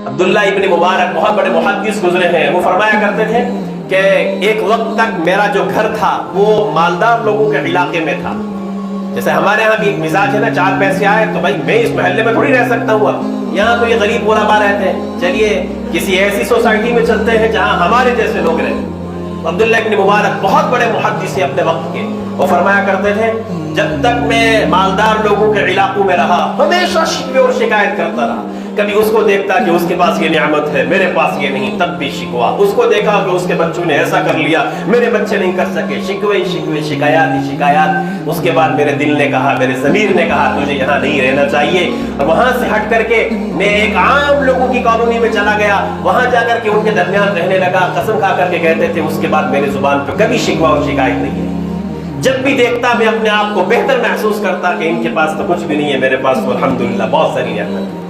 अब्दुल्ला इब्न मुबारक बहुत बड़े मुहद्दिस गुजरे हैं। वो फरमाया करते थे कि एक वक्त तक मेरा जो घर था वो मालदार लोगों के इलाके में था। जैसे हमारे यहाँ भी एक मिजाज है ना, 4 पैसे आए तो भाई मैं इस मोहल्ले में थोड़ी रह सकता हूँ। यहाँ तो ये गरीब गुलाबा रहते हैं, चलिए किसी ऐसी सोसाइटी में चलते हैं जहाँ हमारे जैसे लोग रहते। अब्दुल्ला इब्न मुबारक बहुत बड़े मुहद्दिस अपने वक्त के, वो फरमाया करते थे जब तक मैं मालदार लोगों के इलाकों में रहा हमेशा शिकवे और शिकायत करता रहा। कभी उसको देखता कि उसके पास ये नियामत है, मेरे पास ये नहीं, तब भी शिकवा। उसको देखा कि उसके बच्चों ने ऐसा कर लिया, मेरे बच्चे नहीं कर सके, शिकवे शिकवे शिकायत ही शिकायत। उसके बाद मेरे दिल ने कहा, मेरे ज़मीर ने कहा तुझे यहाँ नहीं रहना चाहिए। और वहां से हट करके मैं एक आम लोगों की कॉलोनी में चला गया, वहां जाकर के उनके दरमियान रहने लगा। कसम खा करके कहते थे उसके बाद मेरी जुबान पर कभी शिकवा और शिकायत नहीं है। जब भी देखता मैं अपने आप को बेहतर महसूस करता कि इनके पास तो कुछ भी नहीं है, मेरे पास तो अल्हम्दुलिल्लाह बहुत सारी नियामत है।